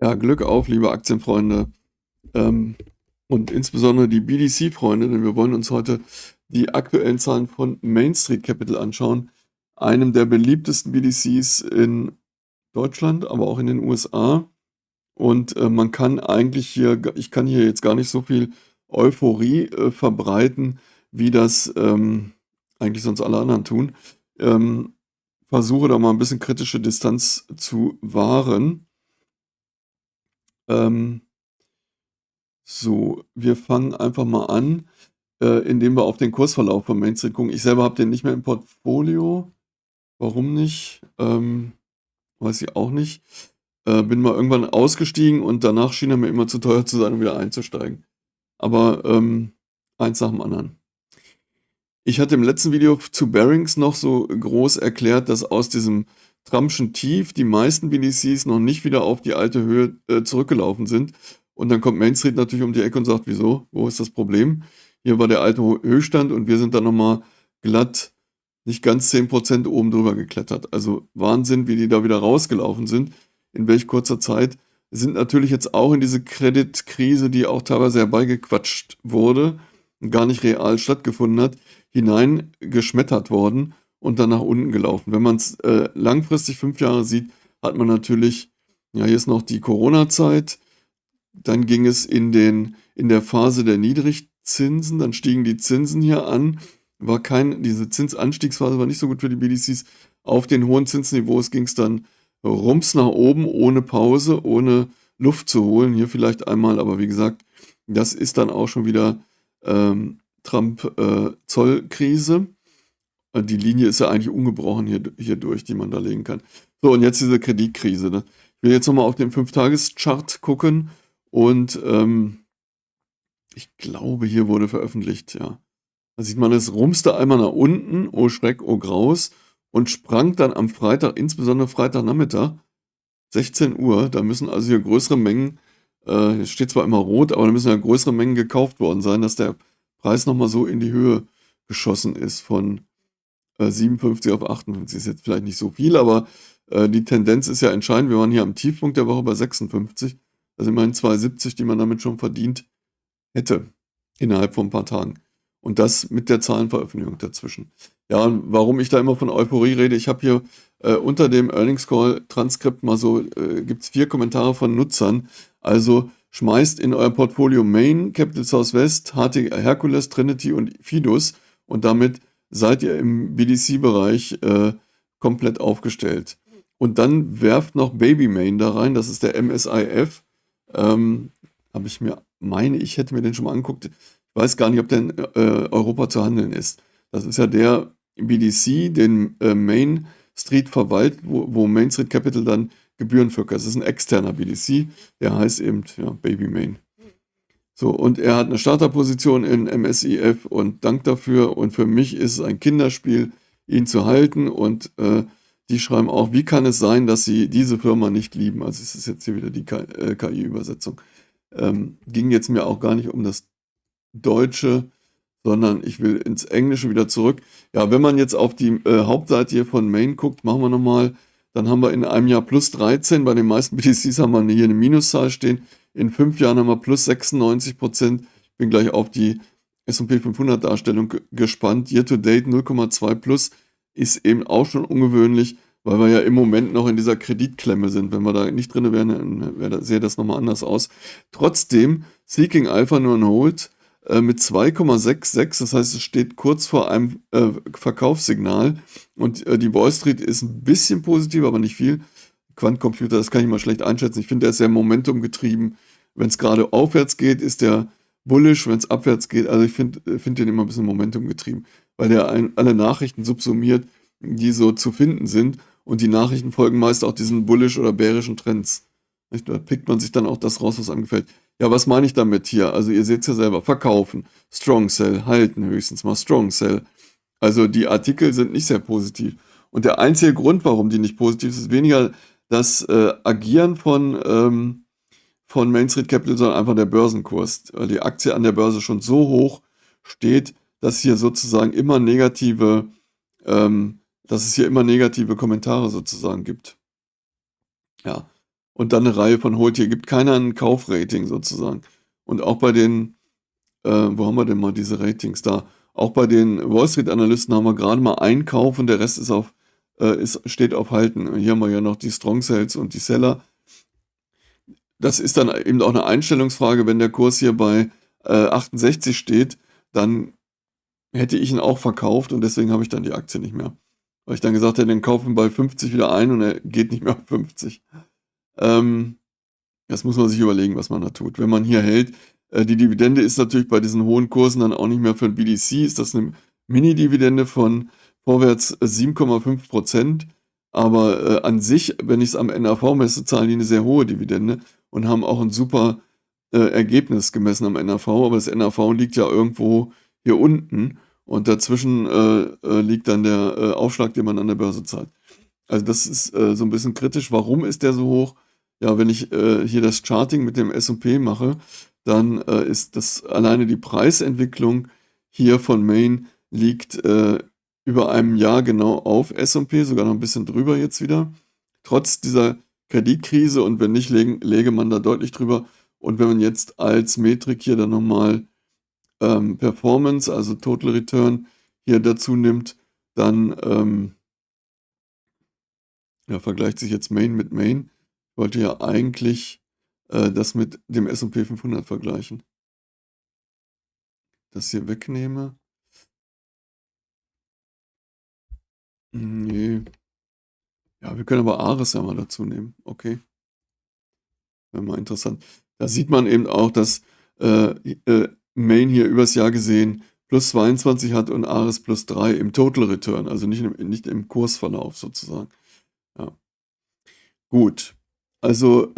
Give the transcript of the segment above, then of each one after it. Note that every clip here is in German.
Ja, Glück auf, liebe Aktienfreunde, ähm, und insbesondere die BDC-Freunde, denn wir wollen uns heute die aktuellen Zahlen von Main Street Capital anschauen, einem der beliebtesten BDCs in Deutschland, aber auch in den USA. Und man kann eigentlich hier, ich kann hier jetzt gar nicht so viel Euphorie verbreiten, wie das eigentlich sonst alle anderen tun. Ähm, Versuche da mal ein bisschen kritische Distanz zu wahren. Ähm, So, wir fangen einfach mal an, indem wir auf den Kursverlauf von Main Street gucken. Ich selber habe den nicht mehr im Portfolio. Warum nicht? Weiß ich auch nicht. Bin mal irgendwann ausgestiegen und danach schien er mir immer zu teuer zu sein, um wieder einzusteigen. Aber eins nach dem anderen. Ich hatte im letzten Video zu Barings noch so groß erklärt, dass aus diesem Trumpschen Tief die meisten BDCs noch nicht wieder auf die alte Höhe zurückgelaufen sind. Und dann kommt Main Street natürlich um die Ecke und sagt, wieso? Wo ist das Problem? Hier war der alte Höchststand und wir sind dann nochmal glatt nicht ganz 10% oben drüber geklettert. Also Wahnsinn, wie die da wieder rausgelaufen sind, in welch kurzer Zeit. Sind natürlich jetzt auch in diese Kreditkrise, die auch teilweise herbeigequatscht wurde, gar nicht real stattgefunden hat, hineingeschmettert worden und dann nach unten gelaufen. Wenn man es langfristig 5 Jahre sieht, hat man natürlich, ja, hier ist noch die Corona-Zeit, dann ging es in der Phase der Niedrigzinsen, dann stiegen die Zinsen hier an, diese Zinsanstiegsphase war nicht so gut für die BDCs. Auf den hohen Zinsniveaus ging es dann rums nach oben, ohne Pause, ohne Luft zu holen. Hier vielleicht einmal, aber wie gesagt, das ist dann auch schon wieder Trump-Zollkrise. Die Linie ist ja eigentlich ungebrochen hier durch, die man da legen kann. So, und jetzt diese Kreditkrise. Ne? Ich will jetzt nochmal auf den 5-Tages-Chart gucken und ich glaube, hier wurde veröffentlicht, ja. Da sieht man, es rumste einmal nach unten, oh Schreck, oh Graus, und sprang dann am Freitag, insbesondere Freitagnachmittag, 16 Uhr, da müssen also hier größere Mengen, es steht zwar immer rot, aber da müssen ja größere Mengen gekauft worden sein, dass der Preis nochmal so in die Höhe geschossen ist von 57 auf 58. Ist jetzt vielleicht nicht so viel, aber die Tendenz ist ja entscheidend. Wir waren hier am Tiefpunkt der Woche bei 56. Das sind immerhin 2,70, die man damit schon verdient hätte innerhalb von ein paar Tagen. Und das mit der Zahlenveröffentlichung dazwischen. Ja, und warum ich da immer von Euphorie rede, ich habe hier unter dem Earnings Call Transkript mal so, gibt es 4 Kommentare von Nutzern. Also schmeißt in euer Portfolio Main, Capital Southwest, HT Hercules, Trinity und Fidus und damit seid ihr im BDC-Bereich komplett aufgestellt. Und dann werft noch Baby Main da rein, das ist der MSIF. Habe ich mir, meine ich, hätte mir den schon mal angeguckt. Ich weiß gar nicht, ob der in Europa zu handeln ist. Das ist ja der BDC, den Main Street verwaltet, wo Main Street Capital dann Gebühren für. Das ist ein externer BDC, der heißt eben ja, Baby Main. So, und er hat eine Starterposition in MSIF und Dank dafür. Und für mich ist es ein Kinderspiel, ihn zu halten. Und die schreiben auch, wie kann es sein, dass sie diese Firma nicht lieben? Also es ist jetzt hier wieder die KI-Übersetzung. Ging jetzt mir auch gar nicht um das Deutsche, sondern ich will ins Englische wieder zurück. Ja, wenn man jetzt auf die Hauptseite hier von Main guckt, machen wir nochmal, dann haben wir in einem Jahr plus 13, bei den meisten BTCs haben wir hier eine Minuszahl stehen. In 5 Jahren haben wir plus 96%. Ich bin gleich auf die S&P 500 Darstellung gespannt. Year to date 0,2 plus ist eben auch schon ungewöhnlich, weil wir ja im Moment noch in dieser Kreditklemme sind. Wenn wir da nicht drin wären, dann sähe das nochmal anders aus. Trotzdem, Seeking Alpha nur ein Hold mit 2,66, das heißt, es steht kurz vor einem Verkaufssignal und die Wall Street ist ein bisschen positiv, aber nicht viel. Quantcomputer, das kann ich mal schlecht einschätzen. Ich finde, der ist sehr momentumgetrieben. Wenn es gerade aufwärts geht, ist der bullish, wenn es abwärts geht, also ich find den immer ein bisschen momentumgetrieben, weil der alle Nachrichten subsumiert, die so zu finden sind und die Nachrichten folgen meist auch diesen bullish oder bärischen Trends. Nicht? Da pickt man sich dann auch das raus, was einem gefällt. Ja, was meine ich damit hier? Also ihr seht es ja selber, verkaufen, Strong Sell, halten höchstens mal Strong Sell. Also die Artikel sind nicht sehr positiv. Und der einzige Grund, warum die nicht positiv sind, ist weniger das Agieren von Main Street Capital, sondern einfach der Börsenkurs. Weil die Aktie an der Börse schon so hoch steht, dass hier sozusagen immer dass es hier immer negative Kommentare sozusagen gibt. Ja. und dann eine Reihe von Hold. Hier gibt keiner ein Kaufrating sozusagen. Und auch bei den, wo haben wir denn mal diese Ratings da? Auch bei den Wall Street Analysten haben wir gerade mal einen Kauf und der Rest steht auf Halten. Und hier haben wir ja noch die Strong Sales und die Seller. Das ist dann eben auch eine Einstellungsfrage, wenn der Kurs hier bei 68 steht, dann hätte ich ihn auch verkauft und deswegen habe ich dann die Aktie nicht mehr. Weil ich dann gesagt hätte, den kaufen bei 50 wieder ein und er geht nicht mehr auf 50. Das muss man sich überlegen, was man da tut. Wenn man hier hält, die Dividende ist natürlich bei diesen hohen Kursen dann auch nicht mehr für ein BDC, ist das eine Mini-Dividende von vorwärts 7,5%. Aber an sich, wenn ich es am NAV messe, zahlen die eine sehr hohe Dividende und haben auch ein super Ergebnis gemessen am NAV. Aber das NAV liegt ja irgendwo hier unten und dazwischen liegt dann der Aufschlag, den man an der Börse zahlt. Also das ist so ein bisschen kritisch. Warum ist der so hoch? Ja, wenn ich hier das Charting mit dem S&P mache, dann ist das alleine die Preisentwicklung hier von Main liegt über einem Jahr genau auf S&P, sogar noch ein bisschen drüber jetzt wieder. Trotz dieser Kreditkrise und wenn nicht, läge man da deutlich drüber. Und wenn man jetzt als Metrik hier dann nochmal Performance, also Total Return hier dazu nimmt, dann ja, vergleicht sich jetzt Main mit Main. Ich wollte ja eigentlich das mit dem S&P 500 vergleichen. Das hier wegnehme. Nee. Ja, wir können aber Ares ja mal dazu nehmen. Okay. Wäre mal interessant. Da sieht man eben auch, dass Main hier übers Jahr gesehen plus 22 hat und Ares plus 3 im Total Return, also nicht im Kursverlauf sozusagen. Ja. Gut. Also,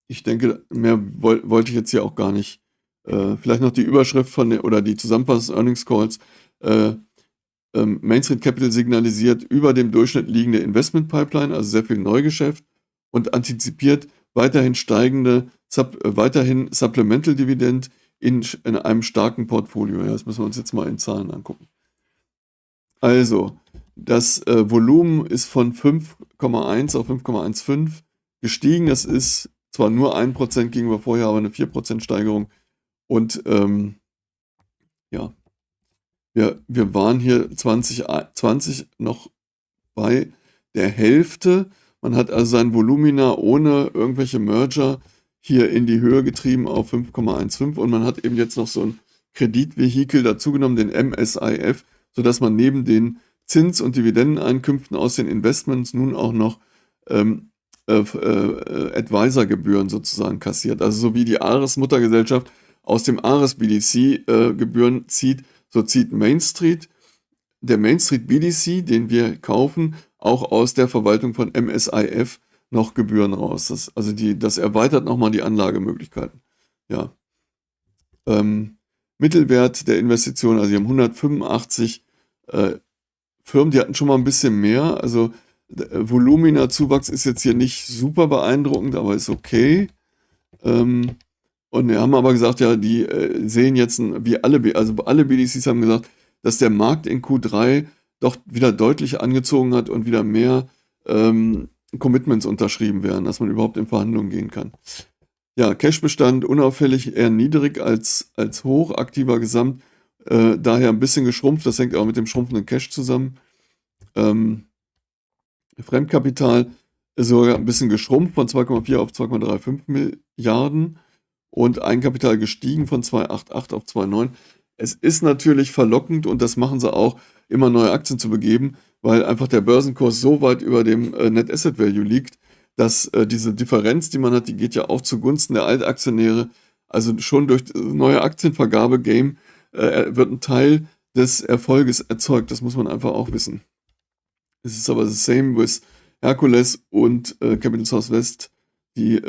ich denke, mehr wollte ich jetzt hier auch gar nicht. Vielleicht noch die Überschrift oder die Zusammenfassung des Earnings Calls. Main Street Capital signalisiert über dem Durchschnitt liegende Investment Pipeline, also sehr viel Neugeschäft und antizipiert weiterhin weiterhin Supplemental Dividend in einem starken Portfolio. Ja, das müssen wir uns jetzt mal in Zahlen angucken. Also, das Volumen ist von 5,1 auf 5,15 gestiegen. Das ist zwar nur 1% gegenüber vorher, aber eine 4% Steigerung. Und ja, wir waren hier 2020 noch bei der Hälfte. Man hat also sein Volumina ohne irgendwelche Merger hier in die Höhe getrieben auf 5,15 und man hat eben jetzt noch so ein Kreditvehikel dazugenommen, den MSIF, sodass man neben den Zins- und Dividendeneinkünften aus den Investments nun auch noch Advisor-Gebühren sozusagen kassiert. Also so wie die Ares-Muttergesellschaft aus dem Ares-BDC Gebühren zieht, so zieht Main Street, der Main Street BDC, den wir kaufen, auch aus der Verwaltung von MSIF noch Gebühren raus. Das erweitert nochmal die Anlagemöglichkeiten. Ja. Mittelwert der Investition, also sie haben 185 Firmen, die hatten schon mal ein bisschen mehr. Also Volumina-Zuwachs ist jetzt hier nicht super beeindruckend, aber ist okay. Und wir haben aber gesagt, ja, die sehen jetzt, alle BDCs haben gesagt, dass der Markt in Q3 doch wieder deutlich angezogen hat und wieder mehr Commitments unterschrieben werden, dass man überhaupt in Verhandlungen gehen kann. Ja, Cashbestand unauffällig eher niedrig als hoch, aktiver Gesamt, daher ein bisschen geschrumpft, das hängt auch mit dem schrumpfenden Cash zusammen. Fremdkapital ist sogar ein bisschen geschrumpft von 2,4 auf 2,35 Milliarden und Eigenkapital gestiegen von 2,88 auf 2,9. Es ist natürlich verlockend und das machen sie auch, immer neue Aktien zu begeben, weil einfach der Börsenkurs so weit über dem Net Asset Value liegt, dass diese Differenz, die man hat, die geht ja auch zugunsten der Altaktionäre. Also schon durch neue Aktienvergabe-Game wird ein Teil des Erfolges erzeugt. Das muss man einfach auch wissen. Es ist aber das same with Hercules und Capital Southwest, die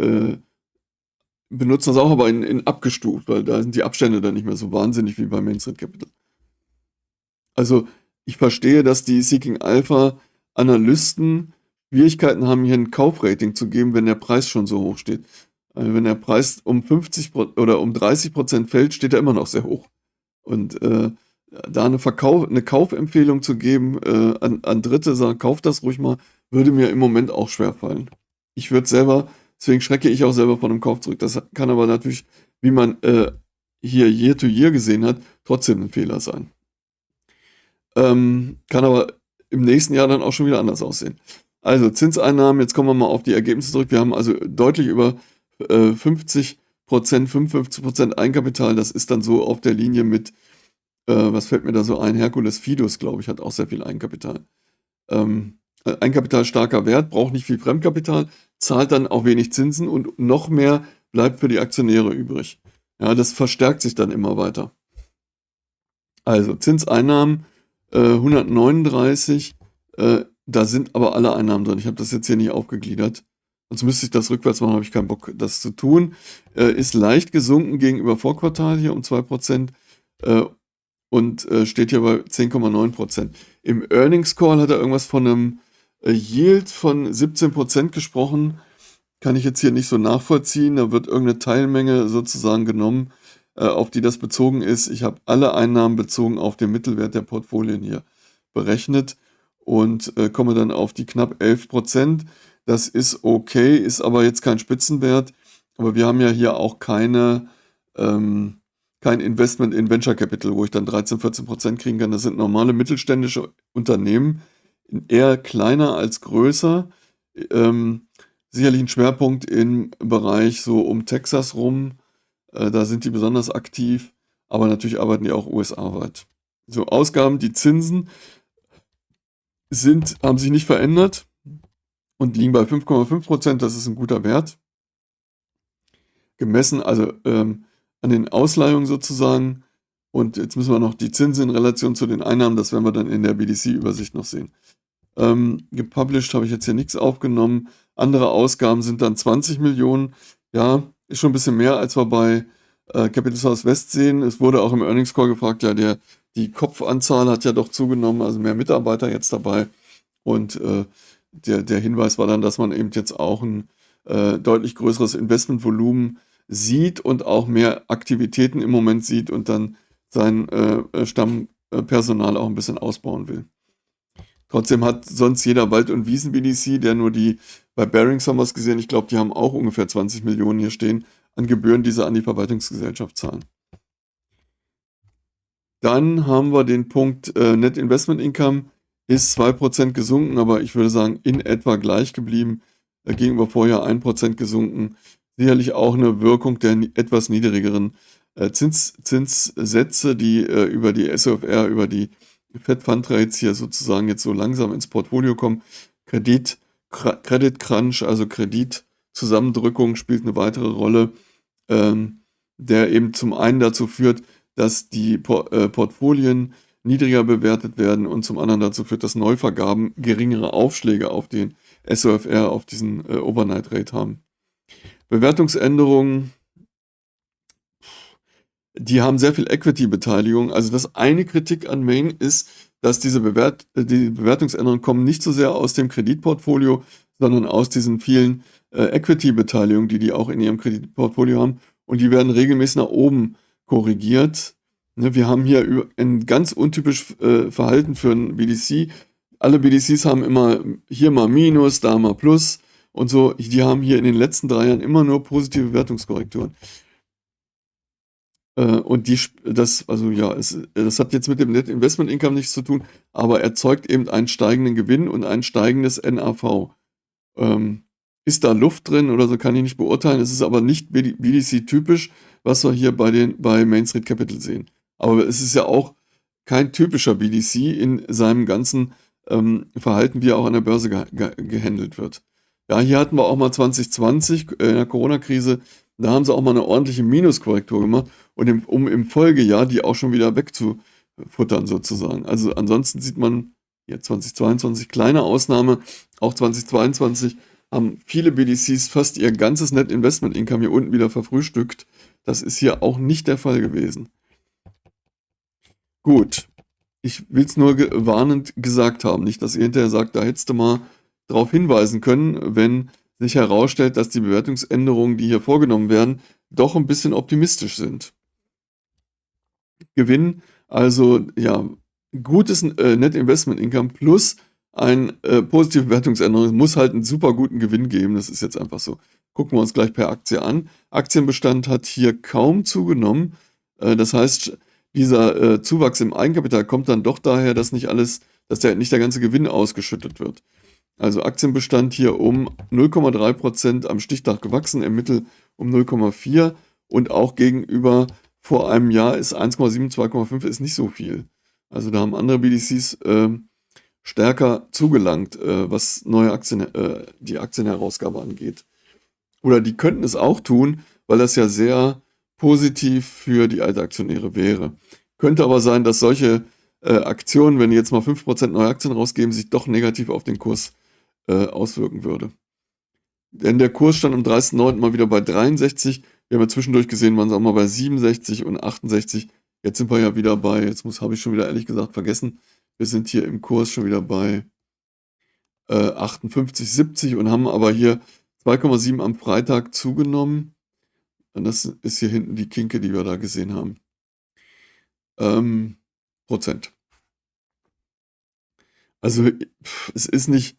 benutzen das auch, aber in abgestuft, weil da sind die Abstände dann nicht mehr so wahnsinnig wie bei Main Street Capital. Also ich verstehe, dass die Seeking Alpha Analysten Schwierigkeiten haben, hier ein Kaufrating zu geben, wenn der Preis schon so hoch steht. Wenn der Preis um 50% oder um 30% fällt, steht er immer noch sehr hoch. Und da eine Kaufempfehlung zu geben an Dritte, sagen, kauft das ruhig mal, würde mir im Moment auch schwerfallen. ich würde selber, deswegen schrecke ich auch selber von einem Kauf zurück. Das kann aber natürlich, wie man hier Year to Year gesehen hat, trotzdem ein Fehler sein. Kann aber im nächsten Jahr dann auch schon wieder anders aussehen. Also Zinseinnahmen, jetzt kommen wir mal auf die Ergebnisse zurück. Wir haben also deutlich über 50%, 55% Eigenkapital. Das ist dann so auf der Linie mit, was fällt mir da so ein? Hercules Fidus, glaube ich, hat auch sehr viel Eigenkapital. Eigenkapitalstarker Wert, braucht nicht viel Fremdkapital, zahlt dann auch wenig Zinsen und noch mehr bleibt für die Aktionäre übrig. Ja, das verstärkt sich dann immer weiter. Also Zinseinnahmen 139, da sind aber alle Einnahmen drin. Ich habe das jetzt hier nicht aufgegliedert. Sonst müsste ich das rückwärts machen, habe ich keinen Bock, das zu tun. Ist leicht gesunken gegenüber Vorquartal hier um 2% und steht hier bei 10,9%. Im Earnings Call hat er irgendwas von einem Yield von 17% gesprochen. Kann ich jetzt hier nicht so nachvollziehen. Da wird irgendeine Teilmenge sozusagen genommen, auf die das bezogen ist. Ich habe alle Einnahmen bezogen auf den Mittelwert der Portfolien hier berechnet und komme dann auf die knapp 11%. Das ist okay, ist aber jetzt kein Spitzenwert. Aber wir haben ja hier auch kein Investment in Venture Capital, wo ich dann 13-14% kriegen kann. Das sind normale mittelständische Unternehmen, eher kleiner als größer. Sicherlich ein Schwerpunkt im Bereich so um Texas rum. Da sind die besonders aktiv, aber natürlich arbeiten die auch USA-weit. So, Ausgaben, die Zinsen haben sich nicht verändert und liegen bei 5,5%. Das ist ein guter Wert. Gemessen, also an den Ausleihungen sozusagen. Und jetzt müssen wir noch die Zinsen in Relation zu den Einnahmen, das werden wir dann in der BDC-Übersicht noch sehen. Gepublished habe ich jetzt hier nichts aufgenommen. Andere Ausgaben sind dann 20 Millionen. Ja, ist schon ein bisschen mehr, als wir bei Capital Source West sehen. Es wurde auch im Earnings Call gefragt, ja, die Kopfanzahl hat ja doch zugenommen, also mehr Mitarbeiter jetzt dabei. Und der Hinweis war dann, dass man eben jetzt auch ein deutlich größeres Investmentvolumen sieht und auch mehr Aktivitäten im Moment sieht und dann sein Stammpersonal auch ein bisschen ausbauen will. Trotzdem hat sonst jeder Wald- und Wiesen-BDC, der nur bei Barings haben wir es gesehen, ich glaube, die haben auch ungefähr 20 Millionen hier stehen, an Gebühren, die sie an die Verwaltungsgesellschaft zahlen. Dann haben wir den Punkt Net Investment Income, ist 2% gesunken, aber ich würde sagen, in etwa gleich geblieben, gegenüber vorher 1% gesunken. Sicherlich auch eine Wirkung der etwas niedrigeren Zinssätze, die über die SOFR, über die Fed Fund Rates hier sozusagen jetzt so langsam ins Portfolio kommen. Credit Crunch, also Kreditzusammendrückung spielt eine weitere Rolle, der eben zum einen dazu führt, dass die Portfolien niedriger bewertet werden und zum anderen dazu führt, dass Neuvergaben geringere Aufschläge auf den SOFR, auf diesen Overnight Rate haben. Bewertungsänderungen, die haben sehr viel Equity-Beteiligung. Also das eine Kritik an Main ist, dass die Bewertungsänderungen kommen nicht so sehr aus dem Kreditportfolio, sondern aus diesen vielen Equity-Beteiligungen, die auch in ihrem Kreditportfolio haben. Und die werden regelmäßig nach oben korrigiert. Ne, wir haben hier ein ganz untypisches Verhalten für ein BDC. Alle BDCs haben immer hier mal Minus, da mal Plus und so. Die haben hier in den letzten 3 Jahren immer nur positive Bewertungskorrekturen. Und das hat jetzt mit dem Net Investment Income nichts zu tun, aber erzeugt eben einen steigenden Gewinn und ein steigendes NAV. Ist da Luft drin oder so, kann ich nicht beurteilen. Es ist aber nicht BDC-typisch, was wir hier bei Main Street Capital sehen. Aber es ist ja auch kein typischer BDC in seinem ganzen Verhalten, wie er auch an der Börse gehandelt wird. Ja, hier hatten wir auch mal 2020 in der Corona-Krise, da haben sie auch mal eine ordentliche Minuskorrektur gemacht, und um im Folgejahr die auch schon wieder wegzufuttern sozusagen. Also ansonsten sieht man hier 2022 kleine Ausnahme, auch 2022 haben viele BDCs fast ihr ganzes Net Investment Income hier unten wieder verfrühstückt. Das ist hier auch nicht der Fall gewesen. Gut, ich will es nur warnend gesagt haben, nicht, dass ihr hinterher sagt, da hättest du mal darauf hinweisen können, wenn sich herausstellt, dass die Bewertungsänderungen, die hier vorgenommen werden, doch ein bisschen optimistisch sind. Gewinn, also ja, gutes Net Investment Income plus positive Bewertungsänderung muss halt einen super guten Gewinn geben. Das ist jetzt einfach so. Gucken wir uns gleich per Aktie an. Aktienbestand hat hier kaum zugenommen. Das heißt, dieser Zuwachs im Eigenkapital kommt dann doch daher, dass nicht der ganze Gewinn ausgeschüttet wird. Also Aktienbestand hier um 0,3% am Stichtag gewachsen, im Mittel um 0,4 und auch gegenüber vor einem Jahr ist 1,7, 2,5 ist nicht so viel. Also da haben andere BDCs stärker zugelangt, was die Aktienherausgabe angeht. Oder die könnten es auch tun, weil das ja sehr positiv für die Altaktionäre wäre. Könnte aber sein, dass solche Aktionen, wenn die jetzt mal 5% neue Aktien rausgeben, sich doch negativ auf den Kurs auswirken würde. Denn der Kurs stand am 30.09. mal wieder bei 63. Wir haben ja zwischendurch gesehen, waren sie auch mal bei 67 und 68. Jetzt sind wir ja wieder bei, habe ich schon wieder ehrlich gesagt vergessen, wir sind hier im Kurs schon wieder bei 58, 70 und haben aber hier 2,7 am Freitag zugenommen. Und das ist hier hinten die Kinke, die wir da gesehen haben. Prozent. Also es ist nicht,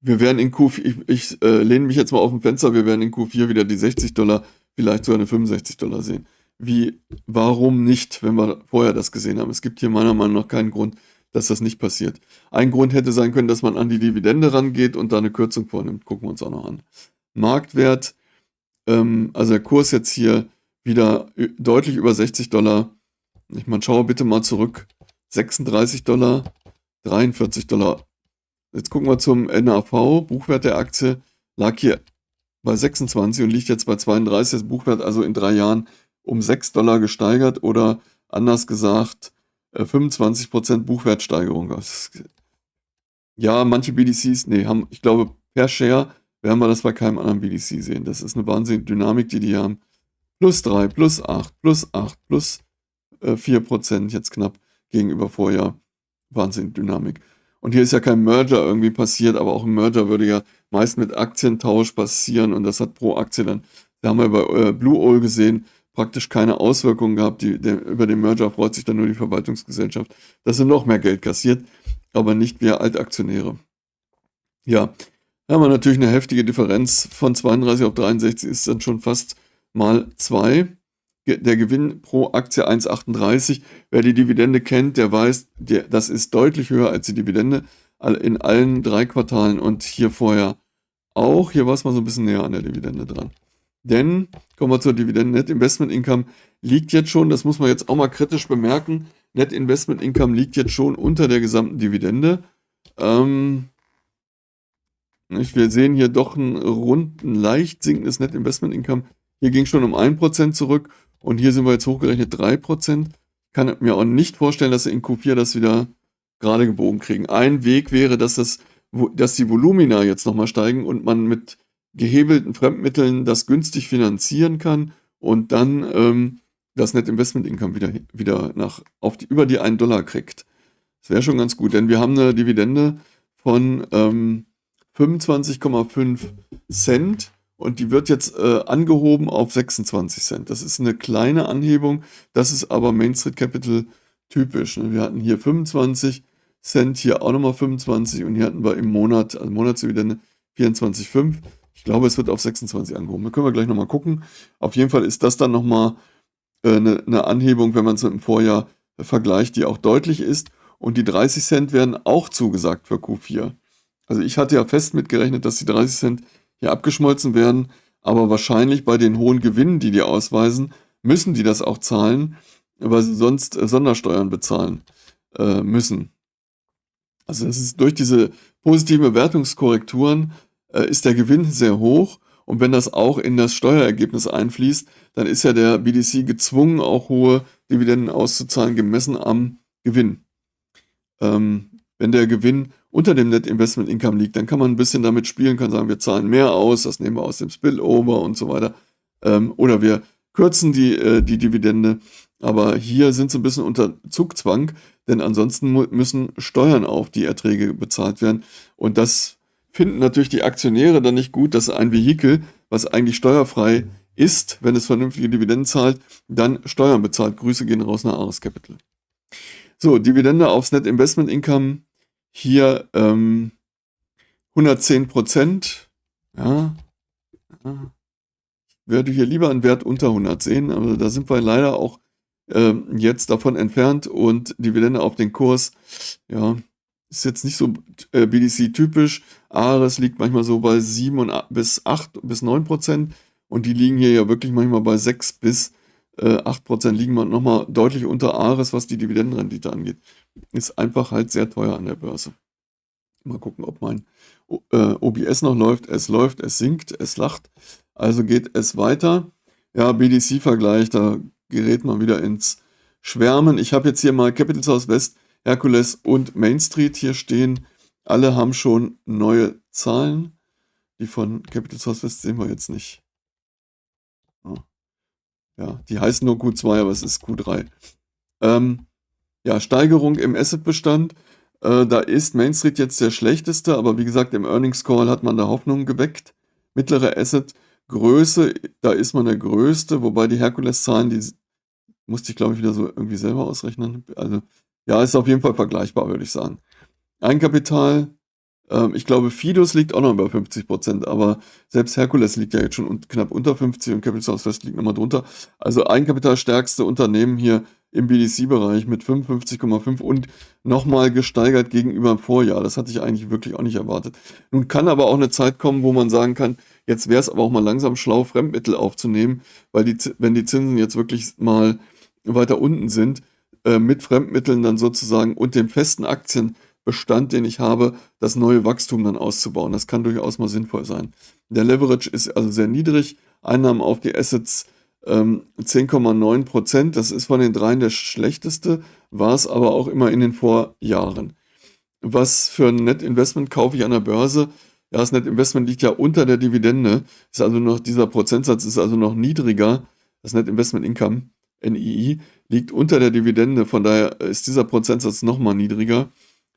wir werden in Q4, ich lehne mich jetzt mal auf dem Fenster, wir werden in Q4 wieder die $60, vielleicht sogar eine $65 sehen. Warum nicht, wenn wir vorher das gesehen haben? Es gibt hier meiner Meinung nach keinen Grund, dass das nicht passiert. Ein Grund hätte sein können, dass man an die Dividende rangeht und da eine Kürzung vornimmt. Gucken wir uns auch noch an. Marktwert, also der Kurs jetzt hier wieder deutlich über $60. Man schaue bitte mal zurück. $36, $43. Jetzt gucken wir zum NAV. Buchwert der Aktie lag hier bei 26 und liegt jetzt bei 32. Das Buchwert also in 3 Jahren um $6 gesteigert oder anders gesagt 25% Buchwertsteigerung. Ja, manche BDCs, ich glaube, per Share werden wir das bei keinem anderen BDC sehen. Das ist eine wahnsinnige Dynamik, die haben. +3, +8, +4% jetzt knapp gegenüber Vorjahr. Wahnsinnige Dynamik. Und hier ist ja kein Merger irgendwie passiert, aber auch ein Merger würde ja meist mit Aktientausch passieren und das hat pro Aktie dann, da haben wir bei Blue Owl gesehen, praktisch keine Auswirkungen gehabt. Über den Merger freut sich dann nur die Verwaltungsgesellschaft, dass sie noch mehr Geld kassiert, aber nicht wir Altaktionäre. Ja, da haben wir natürlich eine heftige Differenz von 32 auf 63 ist dann schon fast mal 2. Der Gewinn pro Aktie 1,38. Wer die Dividende kennt, der weiß, das ist deutlich höher als die Dividende in allen 3 Quartalen und hier vorher auch. Hier war es mal so ein bisschen näher an der Dividende dran. Denn, kommen wir zur Dividende, Net Investment Income liegt jetzt schon, das muss man jetzt auch mal kritisch bemerken, Net Investment Income liegt jetzt schon unter der gesamten Dividende. Wir sehen hier doch ein leicht sinkendes Net Investment Income. Hier ging schon um 1% zurück und hier sind wir jetzt hochgerechnet 3%. Kann mir auch nicht vorstellen, dass sie in Q4 das wieder gerade gebogen kriegen. Ein Weg wäre, dass die Volumina jetzt nochmal steigen und man mit gehebelten Fremdmitteln das günstig finanzieren kann und dann das Net Investment Income wieder über die $1 kriegt. Das wäre schon ganz gut, denn wir haben eine Dividende von 25,5 Cent und die wird jetzt angehoben auf 26 Cent. Das ist eine kleine Anhebung, das ist aber Main Street Capital typisch. Wir hatten hier 25 Cent, hier auch nochmal 25 und hier hatten wir im Monat, also Monatsdividende 24,5. Ich glaube, es wird auf 26 angehoben. Da können wir gleich nochmal gucken. Auf jeden Fall ist das dann nochmal eine Anhebung, wenn man es mit dem Vorjahr vergleicht, die auch deutlich ist. Und die 30 Cent werden auch zugesagt für Q4. Also ich hatte ja fest mitgerechnet, dass die 30 Cent hier abgeschmolzen werden, aber wahrscheinlich bei den hohen Gewinnen, die ausweisen, müssen die das auch zahlen, weil sie sonst Sondersteuern bezahlen müssen. Also das ist durch diese positiven Bewertungskorrekturen ist der Gewinn sehr hoch und wenn das auch in das Steuerergebnis einfließt, dann ist ja der BDC gezwungen, auch hohe Dividenden auszuzahlen, gemessen am Gewinn. Wenn der Gewinn unter dem Net Investment Income liegt, dann kann man ein bisschen damit spielen, kann sagen, wir zahlen mehr aus, das nehmen wir aus dem Spillover und so weiter. Oder wir kürzen die Dividende. Aber hier sind sie ein bisschen unter Zugzwang, denn ansonsten müssen Steuern auf die Erträge bezahlt werden. Und das finden natürlich die Aktionäre dann nicht gut, dass ein Vehikel, was eigentlich steuerfrei ist, wenn es vernünftige Dividenden zahlt, dann Steuern bezahlt. Grüße gehen raus nach Ares Capital. So, Dividende aufs Net Investment Income Hier 110%. Ja, ja. Werde hier lieber einen Wert unter 100 sehen, aber da sind wir leider auch jetzt davon entfernt und Dividende auf den Kurs, ja, ist jetzt nicht so BDC-typisch. Ares liegt manchmal so bei 7 bis 8 bis 9% und die liegen hier ja wirklich manchmal bei 6 bis 8%, liegen wir nochmal deutlich unter Ares, was die Dividendenrendite angeht. Ist einfach halt sehr teuer an der Börse. Mal gucken, ob mein OBS noch läuft. Es läuft, es sinkt, es lacht. Also geht es weiter. Ja, BDC-Vergleich, da gerät man wieder ins Schwärmen. Ich habe jetzt hier mal Capital Southwest, Hercules und Main Street hier stehen. Alle haben schon neue Zahlen. Die von Capital Southwest sehen wir jetzt nicht. Ja, die heißen nur Q2, aber es ist Q3. Ja, Steigerung im Assetbestand. Da ist Main Street jetzt der schlechteste, aber wie gesagt, im Earnings Call hat man da Hoffnung geweckt. Mittlere Assetgröße, da ist man der Größte, wobei die Hercules-Zahlen, die musste ich glaube ich wieder so irgendwie selber ausrechnen. Also ja, ist auf jeden Fall vergleichbar, würde ich sagen. Eigenkapital, ich glaube Fidus liegt auch noch über 50%, aber selbst Hercules liegt ja jetzt schon knapp unter 50 und Capital Southwest liegt nochmal drunter. Also Eigenkapitalstärkste Unternehmen hier im BDC-Bereich mit 55,5 und nochmal gesteigert gegenüber dem Vorjahr. Das hatte ich eigentlich wirklich auch nicht erwartet. Nun kann aber auch eine Zeit kommen, wo man sagen kann, jetzt wäre es aber auch mal langsam schlau, Fremdmittel aufzunehmen, weil wenn die Zinsen jetzt wirklich mal weiter unten sind, mit Fremdmitteln dann sozusagen und dem festen Aktienbestand, den ich habe, das neue Wachstum dann auszubauen. Das kann durchaus mal sinnvoll sein. Der Leverage ist also sehr niedrig. Einnahmen auf die Assets 10,9%. Das ist von den dreien der schlechteste, war es aber auch immer in den Vorjahren. Was für ein Net Investment kaufe ich an der Börse? Ja, das Net Investment liegt ja unter der Dividende. Ist also noch, dieser Prozentsatz ist also noch niedriger. Das Net Investment Income, NII, liegt unter der Dividende. Von daher ist dieser Prozentsatz nochmal niedriger.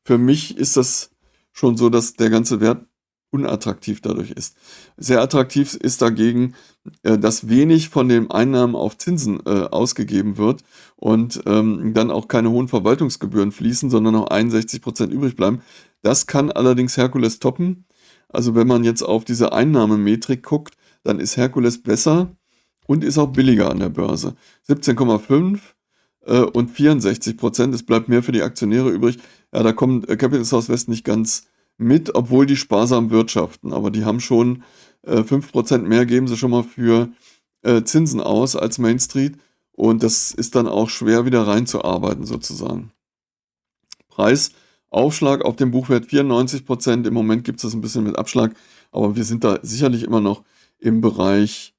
Für mich ist das schon so, dass der ganze Wert unattraktiv dadurch ist. Sehr attraktiv ist dagegen, dass wenig von den Einnahmen auf Zinsen ausgegeben wird und dann auch keine hohen Verwaltungsgebühren fließen, sondern noch 61% übrig bleiben. Das kann allerdings Hercules toppen. Also wenn man jetzt auf diese Einnahmemetrik guckt, dann ist Hercules besser und ist auch billiger an der Börse. 17,5 und 64%, es bleibt mehr für die Aktionäre übrig. Ja, da kommt Capital Southwest nicht ganz mit, obwohl die sparsam wirtschaften. Aber die haben schon 5% mehr, geben sie schon mal für Zinsen aus als Main Street. Und das ist dann auch schwer wieder reinzuarbeiten sozusagen. Preisaufschlag auf dem Buchwert 94%. Im Moment gibt es das ein bisschen mit Abschlag. Aber wir sind da sicherlich immer noch im Bereich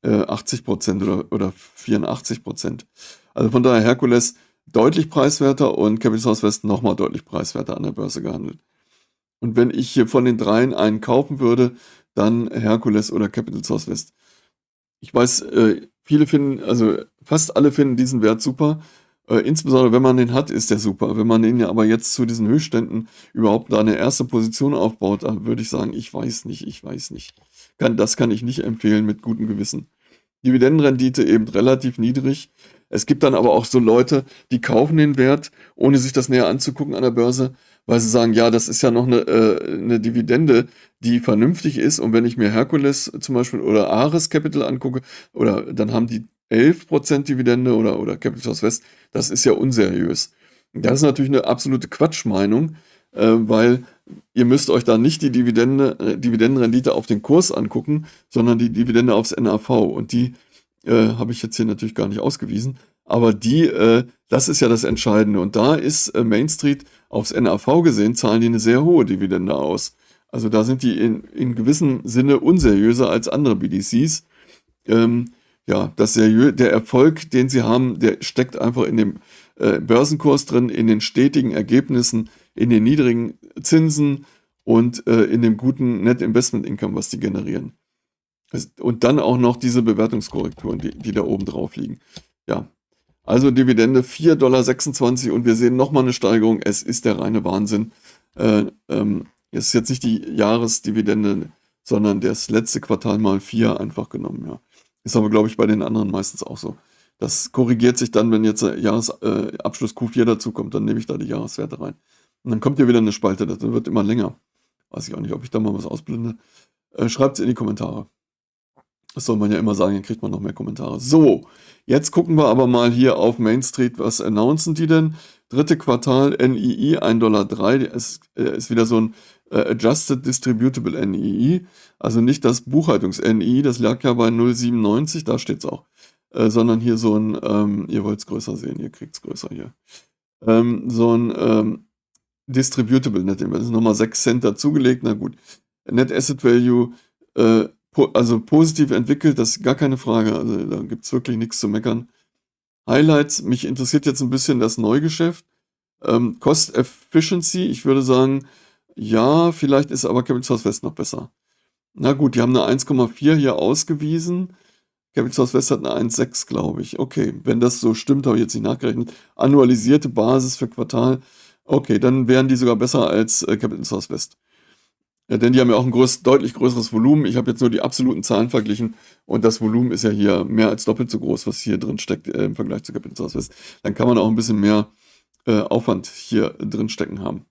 80% oder 84%. Also von daher Hercules deutlich preiswerter und Capital Southwest nochmal deutlich preiswerter an der Börse gehandelt. Und wenn ich hier von den dreien einen kaufen würde, dann Hercules oder Capital Southwest. Ich weiß, viele finden, also fast alle finden diesen Wert super. Insbesondere wenn man den hat, ist der super. Wenn man den ja aber jetzt zu diesen Höchstständen überhaupt da eine erste Position aufbaut, dann würde ich sagen, ich weiß nicht. Das kann ich nicht empfehlen mit gutem Gewissen. Dividendenrendite eben relativ niedrig. Es gibt dann aber auch so Leute, die kaufen den Wert, ohne sich das näher anzugucken an der Börse, weil sie sagen, ja, das ist ja noch eine Dividende, die vernünftig ist. Und wenn ich mir Hercules zum Beispiel oder Ares Capital angucke, oder dann haben die 11% Dividende oder Capital Southwest, das ist ja unseriös. Das ist natürlich eine absolute Quatschmeinung, weil ihr müsst euch da nicht die Dividendenrendite auf den Kurs angucken, sondern die Dividende aufs NAV. Und die habe ich jetzt hier natürlich gar nicht ausgewiesen. Aber das ist ja das Entscheidende. Und da ist Main Street aufs NAV gesehen, zahlen die eine sehr hohe Dividende aus. Also da sind die in gewissem Sinne unseriöser als andere BDCs. Ja, der Erfolg, den sie haben, der steckt einfach in dem Börsenkurs drin, in den stetigen Ergebnissen, in den niedrigen Zinsen und in dem guten Net Investment Income, was die generieren. Und dann auch noch diese Bewertungskorrekturen, die da oben drauf liegen. Ja, also Dividende 4,26 $ und wir sehen nochmal eine Steigerung. Es ist der reine Wahnsinn. Es ist jetzt nicht die Jahresdividende, sondern das letzte Quartal mal 4 einfach genommen. Ja. Ist aber, glaube ich, bei den anderen meistens auch so. Das korrigiert sich dann, wenn jetzt der Jahresabschluss Q4 dazu kommt, dann nehme ich da die Jahreswerte rein. Und dann kommt hier wieder eine Spalte, das wird immer länger. Weiß ich auch nicht, ob ich da mal was ausblende. Schreibt es in die Kommentare. Das soll man ja immer sagen, dann kriegt man noch mehr Kommentare. So, jetzt gucken wir aber mal hier auf Main Street, was announcen die denn? Dritte Quartal NII 1,03 $, ist wieder so ein Adjusted Distributable NII, also nicht das Buchhaltungs-NII, das lag ja bei 0,97, da steht es auch, sondern hier so ein, ihr wollt es größer sehen, ihr kriegt es größer hier, so ein Distributable Net Investment, das ist nochmal 6 Cent dazugelegt, na gut. Net Asset Value, also positiv entwickelt, das ist gar keine Frage, also da gibt es wirklich nichts zu meckern. Highlights, mich interessiert jetzt ein bisschen das Neugeschäft. Cost Efficiency, ich würde sagen, ja, vielleicht ist aber Capital Source West noch besser. Na gut, die haben eine 1,4 hier ausgewiesen. Capital Source West hat eine 1,6, glaube ich. Okay, wenn das so stimmt, habe ich jetzt nicht nachgerechnet. Annualisierte Basis für Quartal. Okay, dann wären die sogar besser als Capital Source West. Denn die haben ja auch ein deutlich größeres Volumen. Ich habe jetzt nur die absoluten Zahlen verglichen und das Volumen ist ja hier mehr als doppelt so groß, was hier drin steckt im Vergleich zu Capital Source West. Dann kann man auch ein bisschen mehr Aufwand hier drin stecken haben.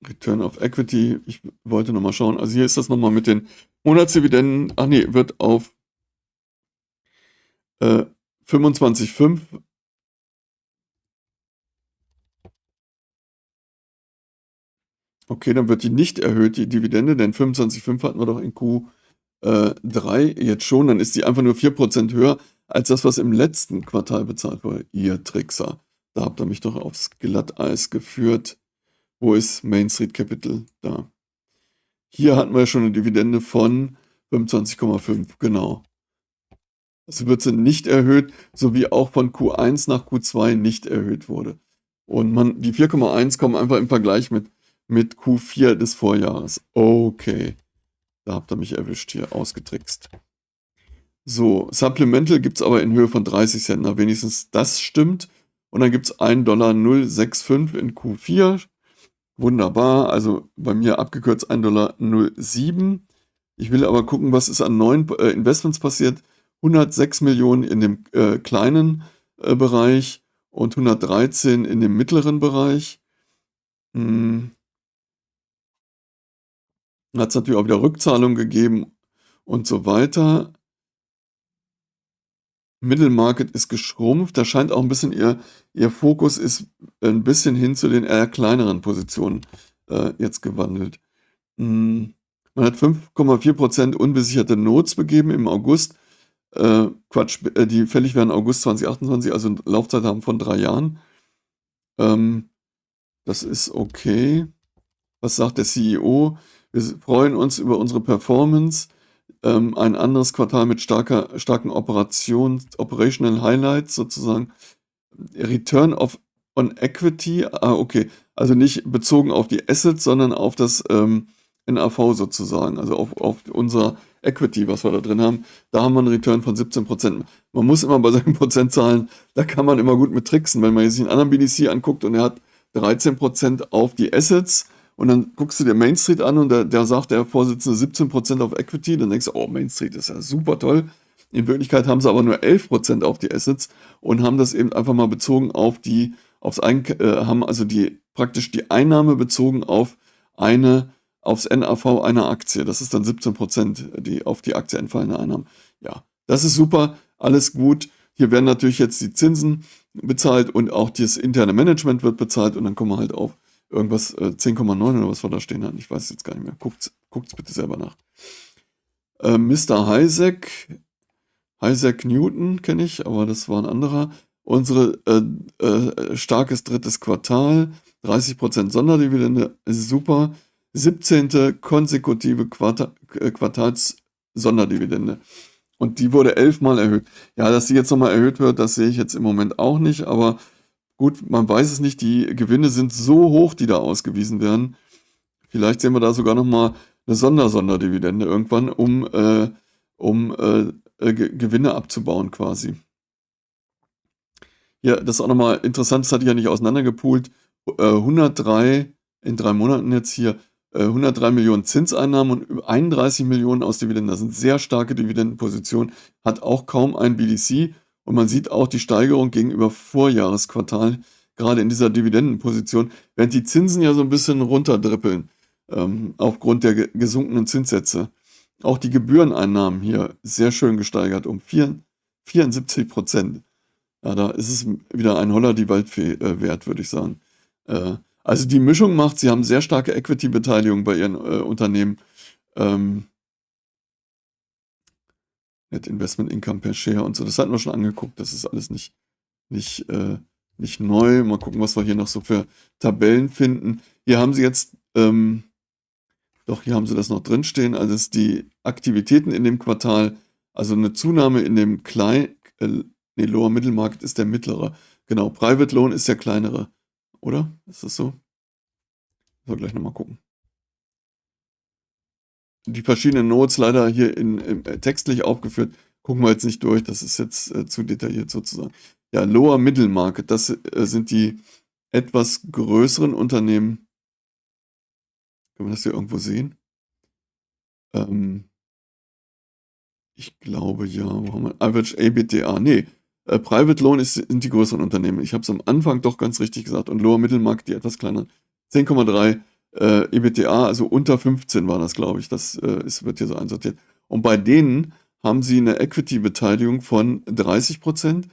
Return of Equity, ich wollte nochmal schauen. Also hier ist das nochmal mit den Monatsdividenden. Ach nee, wird auf 25,5. Okay, dann wird die nicht erhöht, die Dividende, denn 25,5 hatten wir doch in Q3 jetzt schon. Dann ist die einfach nur 4% höher als das, was im letzten Quartal bezahlt wurde. Ihr Trickser, da habt ihr mich doch aufs Glatteis geführt. Wo ist Main Street Capital? Da. Hier hatten wir schon eine Dividende von 25,5, genau. Es wird sie nicht erhöht, sowie auch von Q1 nach Q2 nicht erhöht wurde. Und die 4,1 kommen einfach im Vergleich mit Q4 des Vorjahres. Okay, da habt ihr mich erwischt hier, ausgetrickst. So, Supplemental gibt es aber in Höhe von 30 Cent. Na, wenigstens das stimmt. Und dann gibt es $1,065 in Q4. Wunderbar, also bei mir abgekürzt $1,07. Ich will aber gucken, was ist an neuen Investments passiert. 106 Millionen in dem kleinen Bereich und 113 in dem mittleren Bereich. Hat es natürlich auch wieder Rückzahlungen gegeben und so weiter. Middle Market ist geschrumpft. Da scheint auch ein bisschen ihr Fokus ist ein bisschen hin zu den eher kleineren Positionen jetzt gewandelt. Man hat 5,4% unbesicherte Notes begeben im August. Die fällig werden August 2028, also Laufzeit haben von 3 Jahren. Das ist okay. Was sagt der CEO? Wir freuen uns über unsere Performance. Ein anderes Quartal mit starken Operational Highlights sozusagen. Return on Equity, okay, also nicht bezogen auf die Assets, sondern auf das NAV sozusagen, also auf unser Equity, was wir da drin haben. Da haben wir einen Return von 17%. Man muss immer bei solchen Prozentzahlen, da kann man immer gut mit tricksen. Wenn man sich einen anderen BDC anguckt und er hat 13% auf die Assets, und dann guckst du dir Main Street an und der sagt, der Vorsitzende 17% auf Equity, dann denkst du, oh, Main Street ist ja super toll. In Wirklichkeit haben sie aber nur 11% auf die Assets und haben das eben einfach mal bezogen auf haben also praktisch die Einnahme bezogen aufs NAV einer Aktie. Das ist dann 17%, die auf die Aktie entfallene Einnahmen. Ja, das ist super, alles gut. Hier werden natürlich jetzt die Zinsen bezahlt und auch das interne Management wird bezahlt und dann kommen wir halt auf irgendwas 10,9 oder was wir da stehen hatten. Ich weiß jetzt gar nicht mehr. Guckt's bitte selber nach. Mr. Isaac Newton kenne ich, aber das war ein anderer. Unsere starkes drittes Quartal, 30% Sonderdividende, ist super. 17. konsekutive Quartals-Sonderdividende. Und die wurde 11-mal erhöht. Ja, dass die jetzt nochmal erhöht wird, das sehe ich jetzt im Moment auch nicht, aber gut, man weiß es nicht, die Gewinne sind so hoch, die da ausgewiesen werden. Vielleicht sehen wir da sogar nochmal eine Sonderdividende irgendwann, um Gewinne abzubauen quasi. Ja, das ist auch nochmal interessant, das hatte ich ja nicht auseinandergepoolt. 103 in 3 Monaten jetzt hier, 103 Millionen Zinseinnahmen und 31 Millionen aus Dividenden. Das sind sehr starke Dividendenpositionen, hat auch kaum ein BDC Und man sieht auch die Steigerung gegenüber Vorjahresquartal, gerade in dieser Dividendenposition, während die Zinsen ja so ein bisschen runterdrippeln, aufgrund der gesunkenen Zinssätze. Auch die Gebühreneinnahmen hier sehr schön gesteigert um 74%. Ja, da ist es wieder ein Holler die Waldfee wert, würde ich sagen. Also die Mischung macht, sie haben sehr starke Equity-Beteiligung bei ihren Unternehmen. Net Investment Income per Share und so, das hatten wir schon angeguckt, das ist alles nicht, nicht neu. Mal gucken, was wir hier noch so für Tabellen finden. Hier haben sie jetzt, doch, hier haben sie das noch drinstehen, also ist die Aktivitäten in dem Quartal, also eine Zunahme in dem Lower Middle Market ist der mittlere. Genau, Private Loan ist der kleinere, oder? Ist das so? So, gleich nochmal gucken. Die verschiedenen Notes leider hier textlich aufgeführt. Gucken wir jetzt nicht durch, das ist jetzt zu detailliert sozusagen. Ja, Lower Middle Market, das sind die etwas größeren Unternehmen. Können wir das hier irgendwo sehen? Ich glaube ja, wo haben wir? Average EBITDA, nee. Private Loan sind die größeren Unternehmen. Ich habe es am Anfang doch ganz richtig gesagt. Und Lower Middle Market, die etwas kleineren. 10,3 EBITDA, also unter 15 war das, glaube ich. Das wird hier so einsortiert. Und bei denen haben sie eine Equity-Beteiligung von 30%.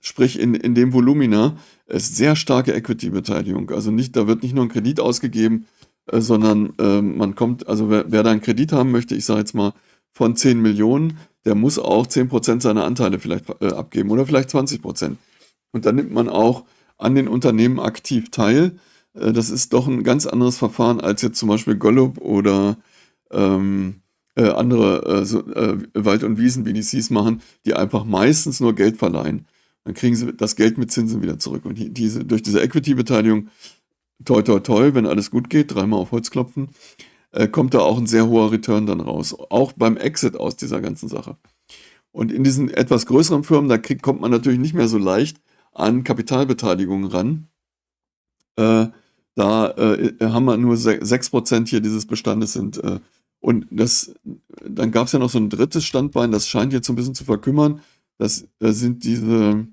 Sprich, in dem Volumina ist sehr starke Equity-Beteiligung. Also da wird nicht nur ein Kredit ausgegeben, sondern man kommt, also wer da einen Kredit haben möchte, ich sage jetzt mal von 10 Millionen, der muss auch 10% seiner Anteile vielleicht abgeben oder vielleicht 20%. Und dann nimmt man auch an den Unternehmen aktiv teil. Das ist doch ein ganz anderes Verfahren als jetzt zum Beispiel Golub oder andere Wald- und Wiesen-BDCs machen, die einfach meistens nur Geld verleihen. Dann kriegen sie das Geld mit Zinsen wieder zurück. Und durch diese Equity-Beteiligung, toi toi toi, wenn alles gut geht, dreimal auf Holz klopfen, kommt da auch ein sehr hoher Return dann raus. Auch beim Exit aus dieser ganzen Sache. Und in diesen etwas größeren Firmen, kommt man natürlich nicht mehr so leicht an Kapitalbeteiligungen ran. Da haben wir nur 6% hier dieses Bestandes sind. Und dann gab es ja noch so ein drittes Standbein, das scheint jetzt so ein bisschen zu verkümmern. Das sind diese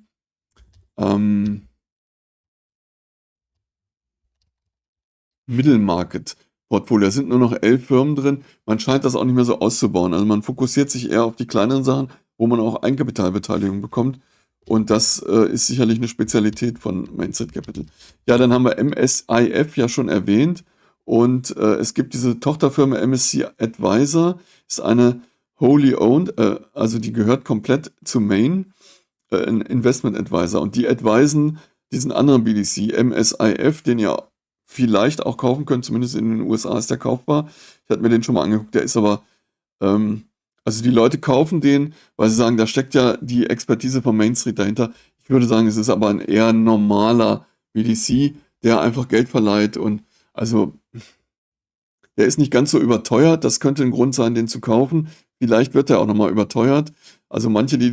Middle Market Portfolio. Da sind nur noch 11 Firmen drin. Man scheint das auch nicht mehr so auszubauen. Also man fokussiert sich eher auf die kleineren Sachen, wo man auch Eigenkapitalbeteiligung bekommt. Und das ist sicherlich eine Spezialität von Main Street Capital. Ja, dann haben wir MSIF ja schon erwähnt. Und es gibt diese Tochterfirma MSC Advisor. Ist eine wholly owned, also die gehört komplett zu Main, ein Investment Advisor. Und die advisen diesen anderen BDC, MSIF, den ihr vielleicht auch kaufen könnt, zumindest in den USA ist der kaufbar. Ich hatte mir den schon mal angeguckt, der ist aber, also die Leute kaufen den, weil sie sagen, da steckt ja die Expertise von Main Street dahinter. Ich würde sagen, es ist aber ein eher normaler BDC, der einfach Geld verleiht und also der ist nicht ganz so überteuert. Das könnte ein Grund sein, den zu kaufen. Vielleicht wird er auch nochmal überteuert. Also manche, die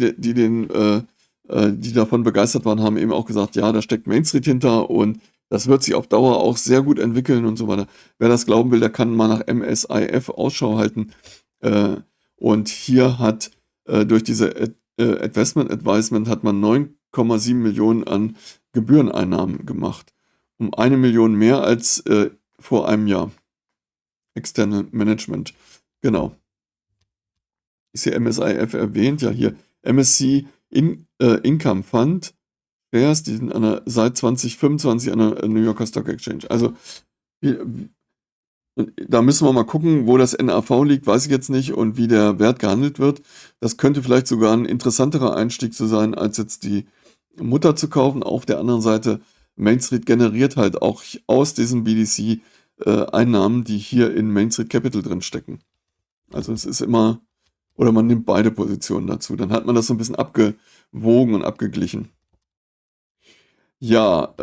davon begeistert waren, haben eben auch gesagt, ja, da steckt Main Street hinter und das wird sich auf Dauer auch sehr gut entwickeln und so weiter. Wer das glauben will, der kann mal nach MSIF Ausschau halten. Und hier hat durch diese Investment Advisement hat man 9,7 Millionen an Gebühreneinnahmen gemacht. Um 1 Million mehr als vor einem Jahr. External Management. Genau. Ist hier MSIF erwähnt? Ja, hier MSC Income Fund. Die sind seit 2025 an der New Yorker Stock Exchange. Also da müssen wir mal gucken, wo das NAV liegt, weiß ich jetzt nicht, und wie der Wert gehandelt wird. Das könnte vielleicht sogar ein interessanterer Einstieg zu sein, als jetzt die Mutter zu kaufen. Auf der anderen Seite, Main Street generiert halt auch aus diesem BDC Einnahmen, die hier in Main Street Capital drin stecken. Also es ist immer, oder man nimmt beide Positionen dazu. Dann hat man das so ein bisschen abgewogen und abgeglichen. Ja,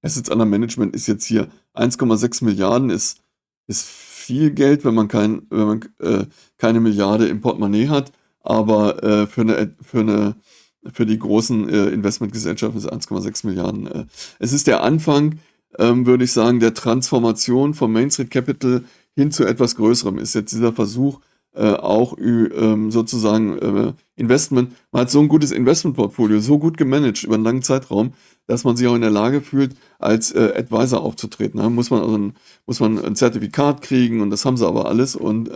Assets under Management ist jetzt hier 1,6 Milliarden, ist viel Geld, wenn man keine Milliarde im Portemonnaie hat, aber für die großen Investmentgesellschaften ist 1,6 Milliarden. Es ist der Anfang, würde ich sagen, der Transformation von Main Street Capital hin zu etwas Größerem. Ist jetzt dieser Versuch, auch sozusagen Investment. Man hat so ein gutes Investmentportfolio, so gut gemanagt über einen langen Zeitraum, dass man sich auch in der Lage fühlt, als Advisor aufzutreten. Da muss man ein Zertifikat kriegen und das haben sie aber alles. Und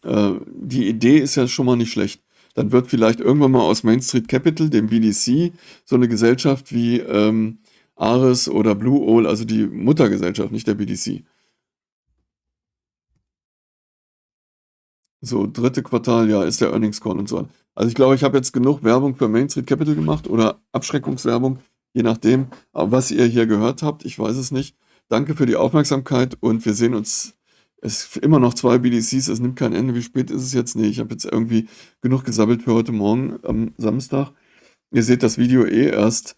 die Idee ist ja schon mal nicht schlecht. Dann wird vielleicht irgendwann mal aus Main Street Capital, dem BDC, so eine Gesellschaft wie Ares oder Blue Owl, also die Muttergesellschaft, nicht der BDC. So, dritte Quartal, ja, ist der Earnings Call und so on. Also ich glaube, ich habe jetzt genug Werbung für Main Street Capital gemacht oder Abschreckungswerbung, je nachdem, was ihr hier gehört habt. Ich weiß es nicht. Danke für die Aufmerksamkeit und wir sehen uns. Es sind immer noch 2 BDCs, es nimmt kein Ende. Wie spät ist es jetzt? Nee, ich habe jetzt irgendwie genug gesammelt für heute Morgen am Samstag. Ihr seht das Video eh erst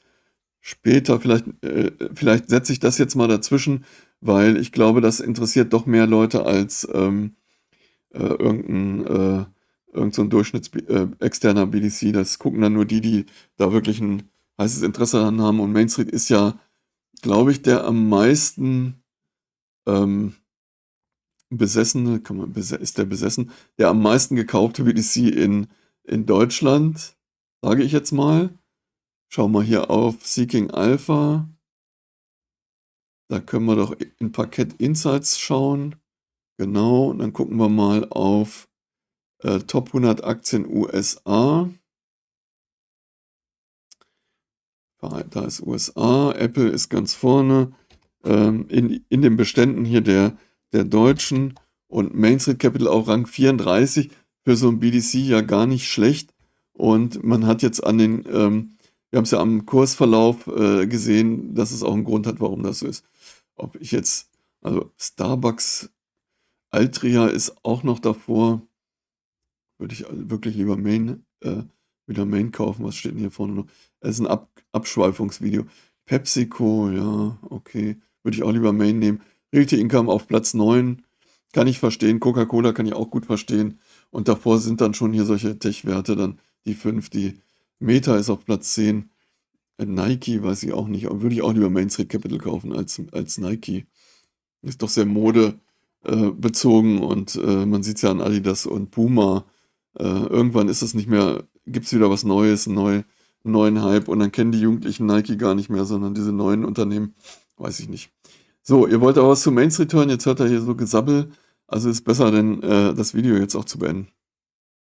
später. Vielleicht setze ich das jetzt mal dazwischen, weil ich glaube, das interessiert doch mehr Leute als irgend so ein externer BDC. Das gucken dann nur die, die da wirklich ein heißes Interesse daran haben. Und Main Street ist ja, glaube ich, der am meisten besessene, ist der besessen, der am meisten gekaufte BDC in Deutschland, sage ich jetzt mal. Schau mal hier auf Seeking Alpha. Da können wir doch in Parkett Insights schauen. Genau, und dann gucken wir mal auf Top 100 Aktien USA. Da ist USA, Apple ist ganz vorne. In den Beständen hier der Deutschen und Main Street Capital auch Rang 34. Für so ein BDC ja gar nicht schlecht. Und man hat jetzt wir haben es ja am Kursverlauf gesehen, dass es auch einen Grund hat, warum das so ist. Ob ich jetzt, also Starbucks, Altria ist auch noch davor. Würde ich wirklich lieber wieder Main kaufen. Was steht denn hier vorne noch? Es ist ein Abschweifungsvideo. PepsiCo, ja, okay. Würde ich auch lieber Main nehmen. Realty Income auf Platz 9. Kann ich verstehen. Coca-Cola kann ich auch gut verstehen. Und davor sind dann schon hier solche Tech-Werte, dann die 5. Die Meta ist auf Platz 10. Nike weiß ich auch nicht. Würde ich auch lieber Main Street Capital kaufen als Nike. Ist doch sehr modebezogen und man sieht es ja an Adidas und Puma. Irgendwann ist es nicht mehr, gibt es wieder was Neues, einen neuen Hype und dann kennen die Jugendlichen Nike gar nicht mehr, sondern diese neuen Unternehmen, weiß ich nicht. So, ihr wollt aber was zu Main Street hören, jetzt hört ihr hier so Gesabbel, also ist besser, denn das Video jetzt auch zu beenden.